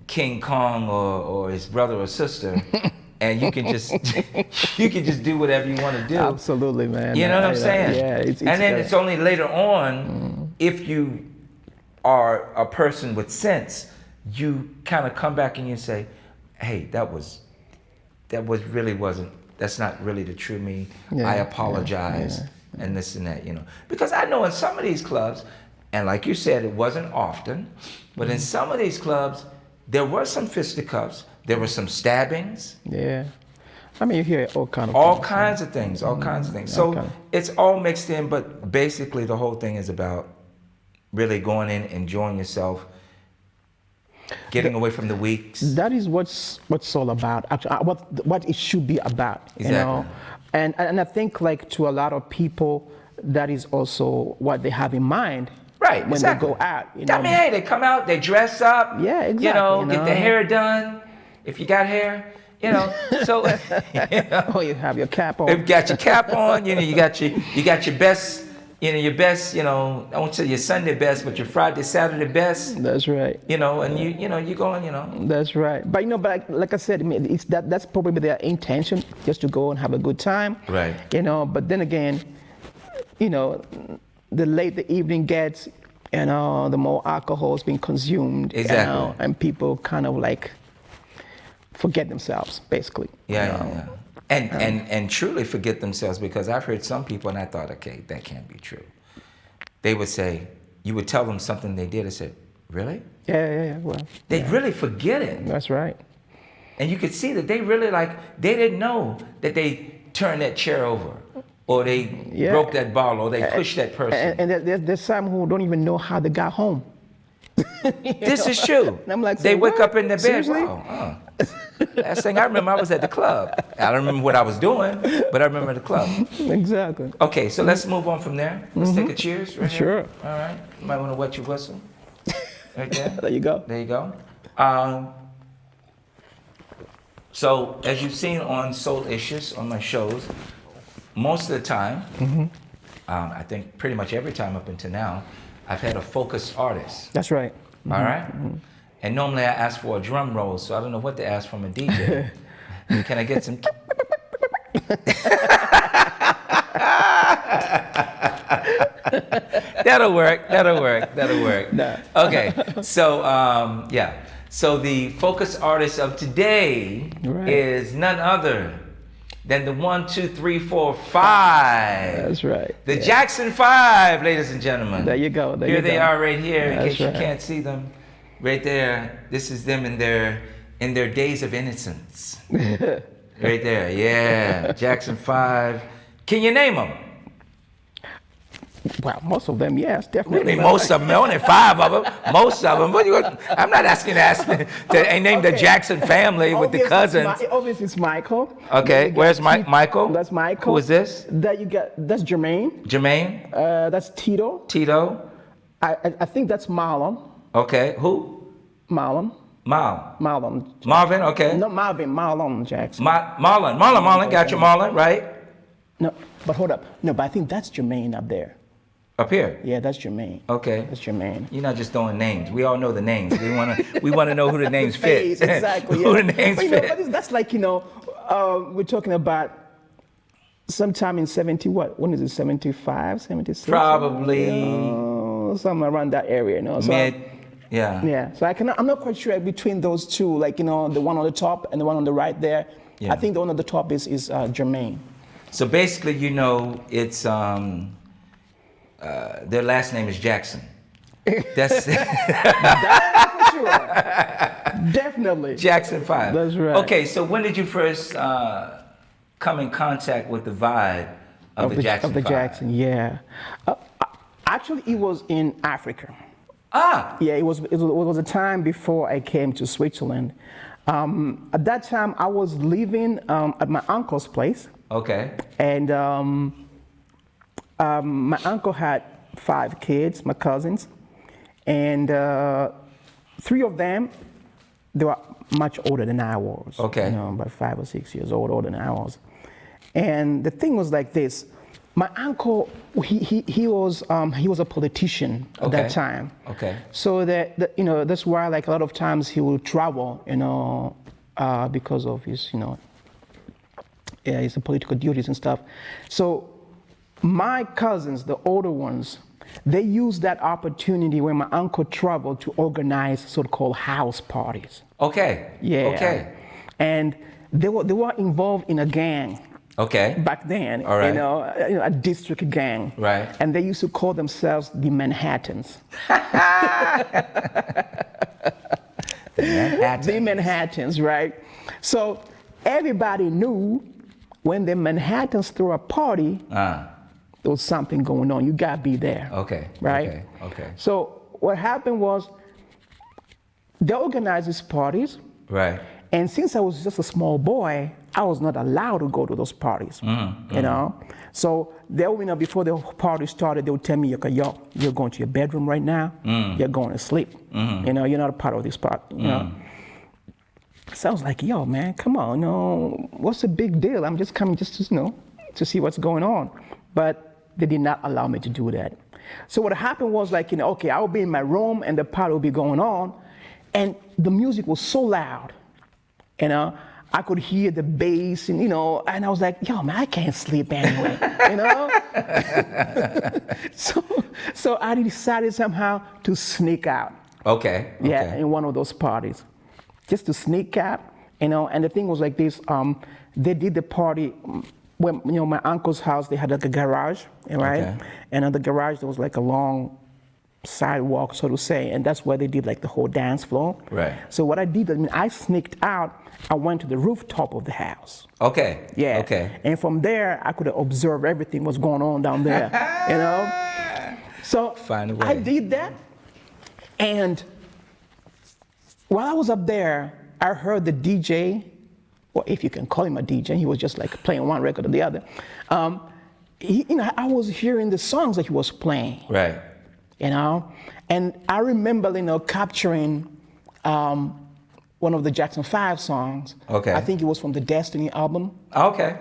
King Kong or his brother or sister, and you can just you can just do whatever you want to do. Absolutely, man. You know what I'm saying? Yeah. And then it's only later on, if you are a person with sense, you kind of come back and you say, hey, that's not really the true me. Yeah, I apologize, and this and that, Because I know in some of these clubs, and like you said, it wasn't often, but in some of these clubs, there were some fisticuffs, there were some stabbings. Yeah. I mean, you hear all kinds of all things. kinds of things, all kinds of things. So it's all mixed in, but basically the whole thing is about really going in, enjoying yourself, getting away from the weeks. That is what's all about. Actually, what it should be about. Exactly. And I think like to a lot of people, that is also what they have in mind. Right. When they go out. I mean, hey, they come out, they dress up. Yeah, exactly. Get their hair done, if you got hair. So oh, you have your cap on. You got your cap on. You got your best. Your best. I won't say your Sunday best, but your Friday, Saturday best. That's right. And you going. That's right. But but like I said, I mean, it's that's probably their intention, just to go and have a good time. Right. But then again, the late the evening gets, the more alcohol is being consumed. Exactly. And people kind of like forget themselves, basically. Yeah. And truly forget themselves, because I've heard some people, and I thought, okay, that can't be true. They would say, you would tell them something they did, and said, really? Yeah. Well, they really forget it. That's right. And you could see that they really they didn't know that they turned that chair over, or they broke that bottle, or they pushed that person. And there's some who don't even know how they got home. This is true. And I'm like, they wake up in their bed. Seriously? Wow, last thing I remember, I was at the club. I don't remember what I was doing, but I remember the club. Exactly. Okay, so let's move on from there. Let's take a cheers right Sure. here. All right. You might want to wet your whistle. Right there. There you go. There you go. So, as you've seen on Soul Issues, on my shows, most of the time, I think pretty much every time up until now, I've had a focused artist. That's right. All right? And normally I ask for a drum roll, so I don't know what to ask from a DJ. Can I get some? That'll work. Nah. Okay, so So the focus artist of today is none other than the 1, 2, 3, 4, 5. That's right. The Jackson 5, ladies and gentlemen. There you go. Here they are right here, in case you right. can't see them. Right there. This is them in their days of innocence. Right there. Yeah. Jackson 5. Can you name them? Well, most of them, yes, definitely. Really, most of them, only 5 of them. Most of them. I'm not asking to name the Jackson family with the cousins. Obviously, it's Michael. Okay, where's Michael? That's Michael. Who is this? That's Jermaine. Jermaine? That's Tito. Tito? I think that's Marlon. Okay, who? Marlon. Marvin, okay. No, Marlon Jackson. Marlon, got you, Marlon, right? No, but hold up. No, but I think that's Jermaine up there. Up here? Yeah, that's Jermaine. Okay. That's Jermaine. You're not just throwing names. We all know the names. We want to know who the names fit. Exactly. Who the names fit. But that's like, we're talking about sometime in 70, what? When is it, 75, 76? Probably. Somewhere around that area, So Yeah. So I'm not quite sure between those two, like, the one on the top and the one on the right there. Yeah. I think the one on the top is Jermaine. So basically, it's their last name is Jackson. That's for sure. Definitely. Jackson 5. That's right. Okay, so when did you first come in contact with the vibe of the Jackson 5? Of the Jackson, yeah. Actually, it was in Africa. Ah. Yeah, it was a time before I came to Switzerland. At that time, I was living at my uncle's place. Okay. And my uncle had 5 kids, my cousins, and 3 of them, they were much older than I was. Okay. About 5 or 6 years older than I was. And the thing was like this: my uncle, he was a politician at that time. Okay. So that's why, like, a lot of times he would travel, because of his yeah, his political duties and stuff. So my cousins, the older ones, they used that opportunity when my uncle traveled to organize so-called house parties. Okay. Yeah. Okay. And they were involved in a gang. Okay. Back then, All right. A district gang. Right. And they used to call themselves the Manhattans. The Manhattans, right? So everybody knew when the Manhattans threw a party, there was something going on. You gotta be there. Okay. Right? Okay. Okay. So what happened was they organized these parties. Right. And since I was just a small boy, I was not allowed to go to those parties. You know? So they, before the party started, they would tell me, okay, yo, you're going to your bedroom right now. You're going to sleep. You know, you're not a part of this party. You know? So I was like, yo, man, come on, what's the big deal? I'm just coming just to, to see what's going on. But they did not allow me to do that. So what happened was like, okay, I would be in my room and the party would be going on, and the music was so loud, I could hear the bass, and and I was like, yo, man, I can't sleep anyway, So I decided somehow to sneak out. Okay. Yeah, in one of those parties, just to sneak out, And the thing was like this: they did the party when my uncle's house. They had like a garage, right? Okay. And in the garage there was like a long sidewalk, so to say, and that's where they did like the whole dance floor. Right. So what I did, I sneaked out. I went to the rooftop of the house. Okay. Yeah. Okay. And from there, I could observe everything was going on down there, So find a way. I did that, and while I was up there, I heard the DJ, or if you can call him a DJ, he was just like playing one record or the other. I was hearing the songs that he was playing. Right. And I remember, capturing one of the Jackson 5 songs. Okay. I think it was from the Destiny album. Okay.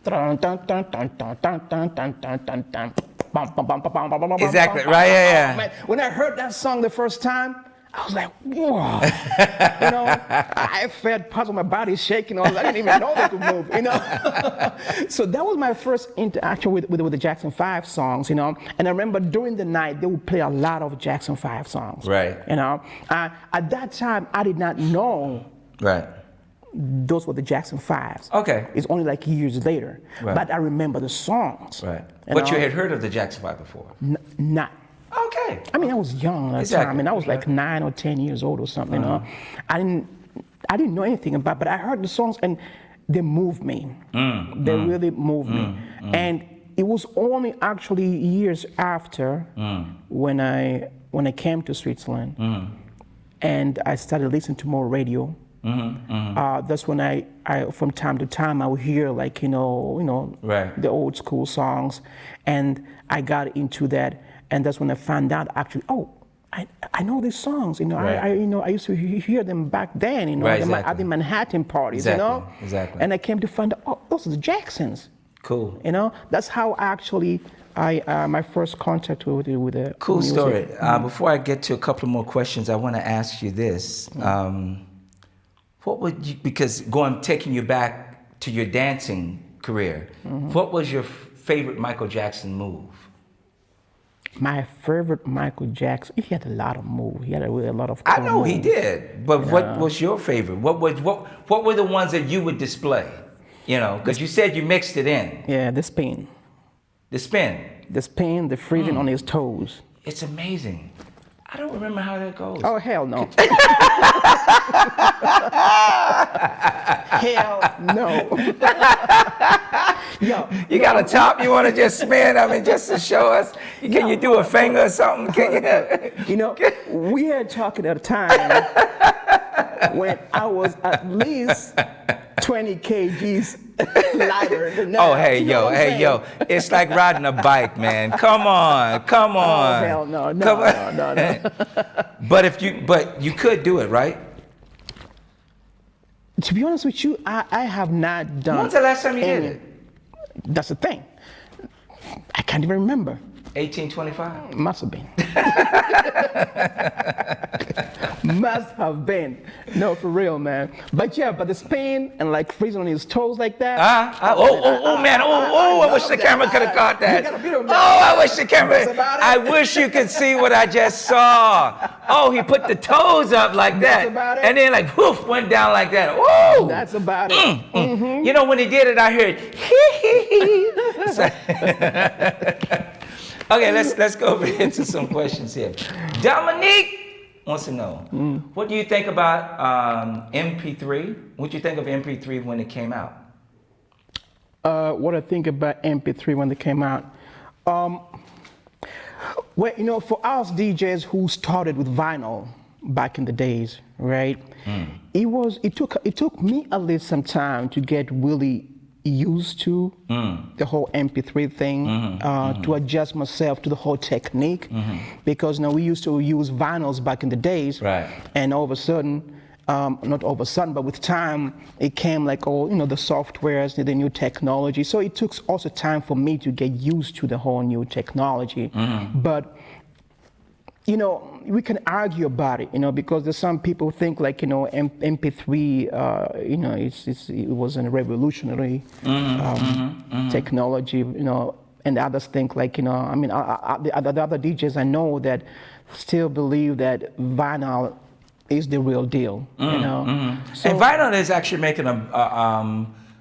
Exactly. Right. Yeah. Yeah. When I heard that song the first time, I was like, whoa. I felt parts of my body shaking. I didn't even know they could move. So that was my first interaction with the Jackson 5 songs. And I remember during the night they would play a lot of Jackson 5 songs. Right. At that time I did not know. Right. Those were the Jackson 5s. Okay. It's only like years later. Right. But I remember the songs. Right. But you had heard of the Jackson 5 before? Not. Okay. I mean, I was young at the time, and I was like 9 or 10 years old or something. I didn't know anything about, but I heard the songs and they moved me. They really moved me. And it was only actually years after when I came to Switzerland and I started listening to more radio. That's when I from time to time I would hear like the old school songs, and I got into that. And that's when I found out actually, I know these songs, Right. I used to hear them back then, right, exactly. At the Manhattan parties, Exactly. And I came to find out, those are the Jacksons. Cool. That's how actually my first contact with the cool music. Story. Before I get to a couple more questions, I want to ask you this. What would you, because taking you back to your dancing career, what was your favorite Michael Jackson move? My favorite Michael Jackson, he had a lot of moves. He had a lot of cool moves. He did. But what was your favorite? What were the ones that you would display? Because you said you mixed it in. Yeah, the spin. The spin? The spin, the freezing on his toes. It's amazing. I don't remember how that goes. Oh, hell no. Hell no. Yo, you got a top you want to just spin? Just to show us. Can you do a finger or something? We had talking at a time when I was at least 20 kgs lighter than now. Oh, hey, yo. It's like riding a bike, man. Come on. Oh, hell no. But you could do it, right? To be honest with you, I have not done. When's the last time you did it? That's the thing. I can't even remember. 1825? Must have been. Must have been. No, for real, man. But yeah, but the spin and like freezing on his toes like that. Man, I wish the camera could have caught that. I wish the camera, I wish you could see what I just saw. Oh, he put the toes up like that. And then like, poof, went down like that. Woo! That's about it. Mm-hmm. You know, when he did it, I heard, Okay, let's go over into some questions here. Dominique wants to know, what do you think about MP3? What do you think of MP3 when it came out? What I think about MP3 when they came out? Well, you know, for us DJs who started with vinyl back in the days, right? It took me at least some time to get really used to the whole MP3 thing, to adjust myself to the whole technique, because now we used to use vinyls back in the days, right? And all of a sudden, not all of a sudden, but with time, it came like all, you know, the softwares, the new technology. So it took also time for me to get used to the whole new technology. But you know, we can argue about it, you know, because there's some people think like, you know, MP3, you know, it was a revolutionary technology, you know, and others think like, you know, I mean, the other DJs I know that still believe that vinyl is the real deal, you know. So, and vinyl is actually making a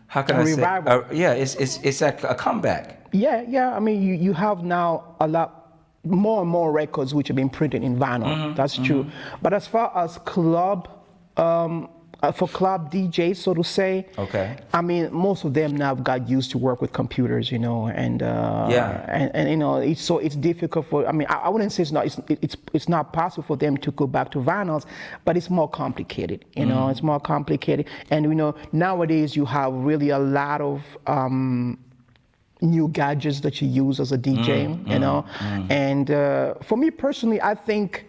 how can I revival. Say? It's like a comeback. Yeah. I mean, you have now a lot more and more records which have been printed in vinyl. That's true. But as far as club, for club DJs, so to say, okay. I mean, most of them now got used to work with computers, you know, and and you know, it's difficult for. I mean, I wouldn't say it's not possible for them to go back to vinyls, but it's more complicated. You know, it's more complicated, and you know, nowadays you have really a lot of new gadgets that you use as a DJ, you know. And for me personally, I think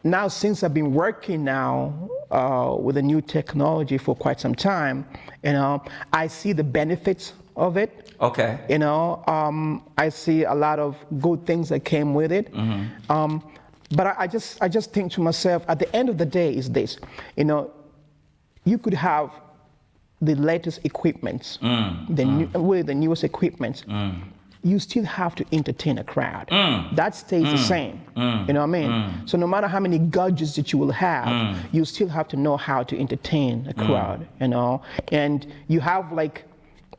now since I've been working now with the new technology for quite some time, you know, I see the benefits of it. Okay. You know, I see a lot of good things that came with it. But I just think to myself, at the end of the day is this, you know, you could have the latest equipments, the newest equipments, you still have to entertain a crowd. That stays the same. You know what I mean? So no matter how many gadgets that you will have, you still have to know how to entertain a crowd. You know, and you have like,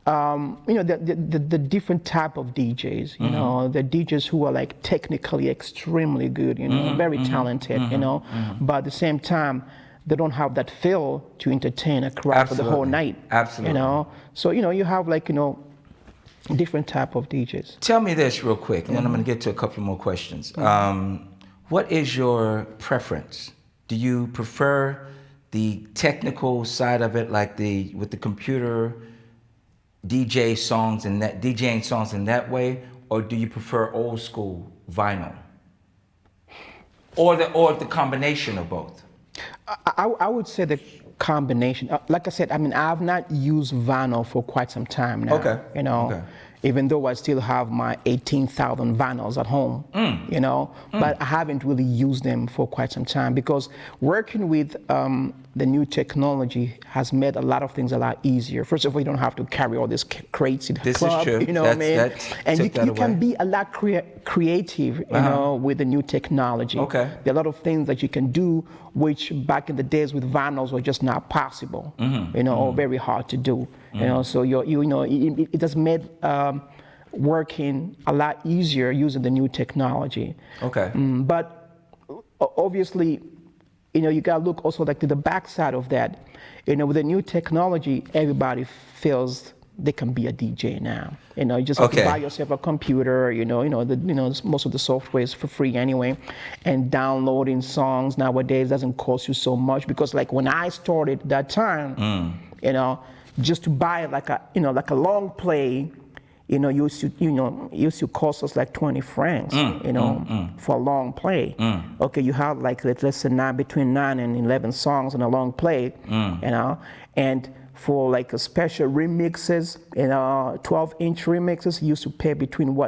you know, the different type of DJs. You know, the DJs who are like technically extremely good. You know, very talented. You know, but at the same time, they don't have that feel to entertain a crowd for the whole night. Absolutely. You know, so you know, you have like, you know, different type of DJs. Tell me this real quick, and then I'm going to get to a couple more questions. What is your preference? Do you prefer the technical side of it, like with the computer DJing songs in that way, or do you prefer old school vinyl, or the combination of both? I would say the combination. Like I said, I mean, I have not used vinyl for quite some time now. Okay. You know, even though I still have my 18,000 vinyls at home, you know, but I haven't really used them for quite some time because working with the new technology has made a lot of things a lot easier. First of all, you don't have to carry all these crates in the club. This is true. You know what I mean? And you can be a lot creative, you know, with the new technology. Okay. There are a lot of things that you can do which back in the days with vinyls were just not possible, you know, or very hard to do. You know, so you know, it has made working a lot easier using the new technology. Okay. But obviously, you know, you gotta look also like to the backside of that. You know, with the new technology, everybody feels they can be a DJ now. You know, you just have to buy yourself a computer. You know, most of the software is for free anyway, and downloading songs nowadays doesn't cost you so much because, like when I started that time, you know, just to buy like a long play. You know, used to cost us like 20 francs, you know, for a long play. Okay, you have like, let's say between 9 and 11 songs on a long play, you know, and for like a special remixes, you know, 12-inch remixes, you used to pay between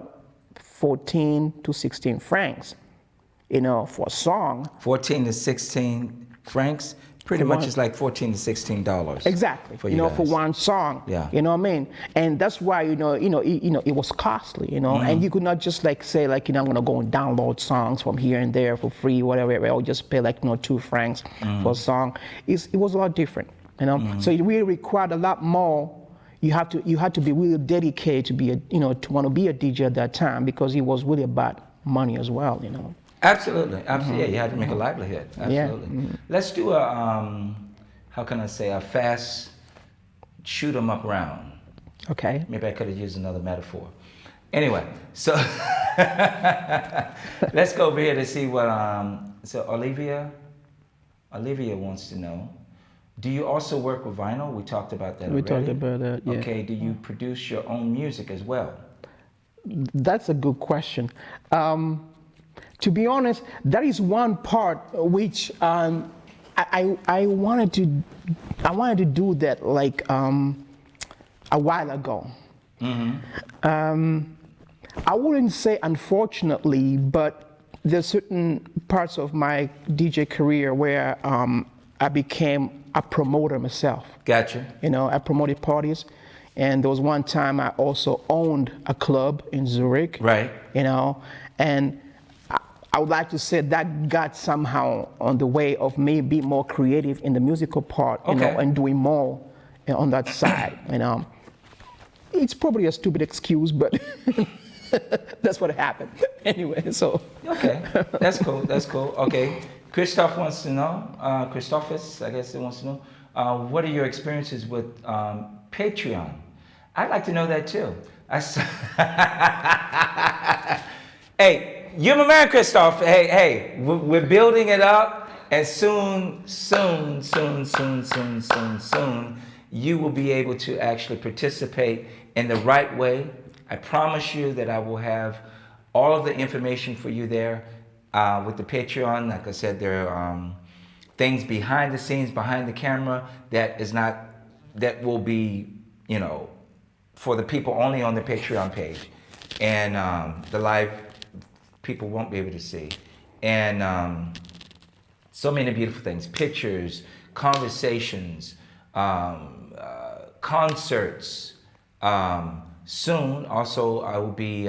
14 to 16 francs, you know, for a song. 14 to 16 francs. Pretty much it's like $14 to $16. Exactly. For you know, for guys. one song. Yeah. You know what I mean? And that's why it was costly. You know, and you could not just like say like I'm gonna go and download songs from here and there for free, whatever. Or just pay like 2 francs for a song. It was a lot different. You know, so it really required a lot more. You had to be really dedicated to be to want to be a DJ at that time, because it was really about money as well. You know. Absolutely. Yeah, you had to make a livelihood. Absolutely. Yeah. Let's do a how can I say, a fast shoot 'em up round. Okay. Maybe I could have used another metaphor. Anyway, so let's go over here to see what so Olivia wants to know. Do you also work with vinyl? We talked about that already. We talked about that, yeah. Okay, do you produce your own music as well? That's a good question. To be honest, that is one part which I wanted to do that like a while ago. I wouldn't say unfortunately, but there's certain parts of my DJ career where I became a promoter myself. Gotcha. You know, I promoted parties, and there was one time I also owned a club in Zurich. Right. You know, and I would like to say that got somehow on the way of me being more creative in the musical part, you know, and doing more on that side. You know, it's probably a stupid excuse, but that's what happened. Anyway, so. Okay, that's cool. That's cool. Okay, Christoph wants to know. Christophus, I guess, he wants to know. What are your experiences with Patreon? I'd like to know that too. Hey. You're my man, Christoph. Hey, we're building it up, and soon, you will be able to actually participate in the right way. I promise you that I will have all of the information for you there with the Patreon. Like I said, there are things behind the scenes, behind the camera that will be, you know, for the people only on the Patreon page, and the live people won't be able to see, and so many beautiful things, pictures, conversations, concerts. Soon also I will be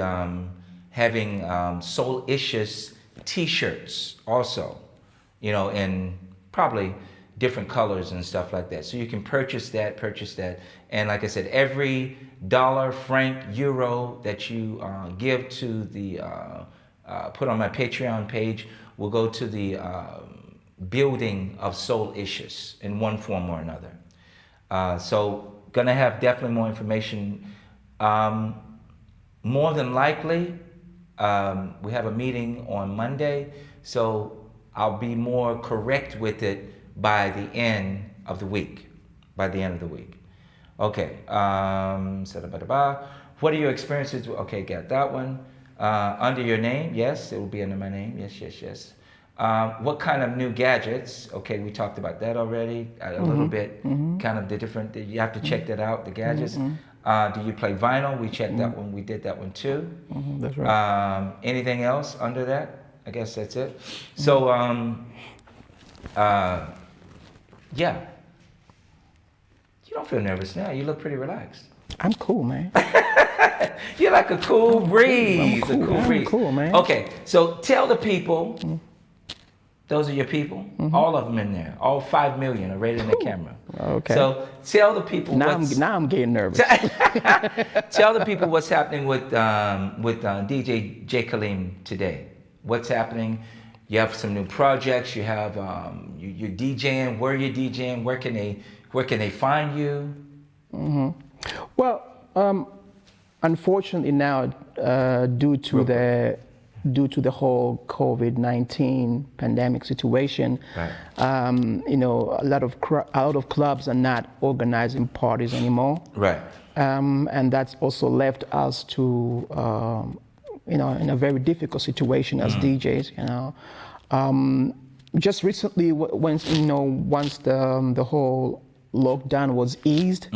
having Soul-icious t-shirts also, you know, in probably different colors and stuff like that, so you can purchase that, and like I said, every dollar, franc, euro that you give to the put on my Patreon page will go to the building of Soul-icious in one form or another. So gonna have definitely more information. More than likely, we have a meeting on Monday, so I'll be more correct with it by the end of the week. Okay. What are your experiences? Okay, got that one. Under your name, yes, it will be under my name. Yes. What kind of new gadgets? Okay, we talked about that already a little bit. Kind of the different. You have to check that out. The gadgets. Do you play vinyl? We checked that one. We did that one too. That's right. Anything else under that? I guess that's it. So, yeah. You don't feel nervous now. You look pretty relaxed. I'm cool, man. You're like a cool breeze. I'm cool, man. Okay, so tell the people, those are your people, all of them in there, all 5 million are right in the camera. Okay. So tell the people now I'm getting nervous. Tell the people what's happening with DJ KALIIM today. What's happening? You have some new projects. You have you're DJing. Where are you DJing? Where can they find you? Well, unfortunately now, due to the whole COVID-19 pandemic situation, right. You know, a lot of clubs are not organizing parties anymore. Right. And that's also left us to, you know, in a very difficult situation as DJs. You know, just recently, once the whole lockdown was eased,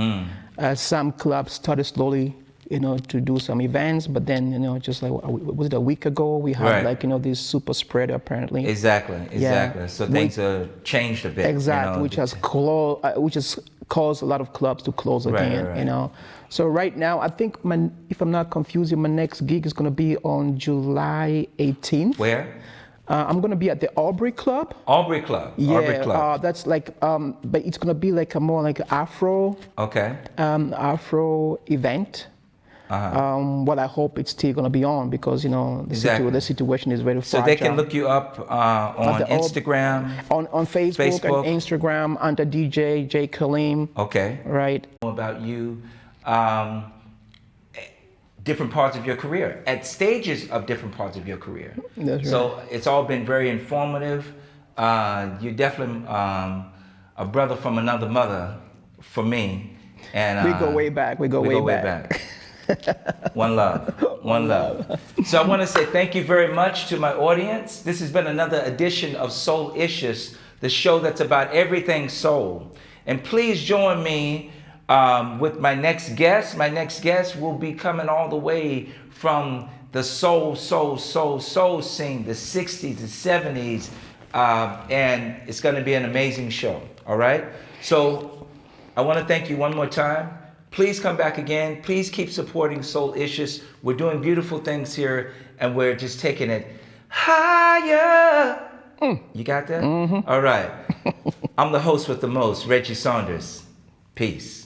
some clubs started slowly to do some events. But then, just like, was it a week ago? We had Right. like, this super spreader apparently. Exactly. So things have changed a bit. Exactly, which has caused a lot of clubs to close again. Right. So right now, I think if I'm not confusing, my next gig is going to be on July 18th. Where? I'm going to be at the Aubrey Club. Aubrey Club. Yeah, Aubrey Club. that's like, but it's going to be like a more like Afro. Okay. Afro event. Well, I hope it's still going to be on because the situation is very fragile. So they can look you up on Instagram, on Facebook and Instagram under DJ KALIIM. Okay. Right. About you, different parts of your career, at stages of different parts of your career. That's right. So it's all been very informative. You're definitely a brother from another mother for me. And we go way back. We go way back. One love. One love. So I want to say thank you very much to my audience. This has been another edition of Soul-icious, the show that's about everything soul. And please join me with my next guest. My next guest will be coming all the way from the soul scene, the 60s, the 70s. And it's going to be an amazing show. All right? So I want to thank you one more time. Please come back again. Please keep supporting Soul-icious. We're doing beautiful things here, and we're just taking it higher. You got that? Mm-hmm. All right. I'm the host with the most, Reggie Saunders. Peace.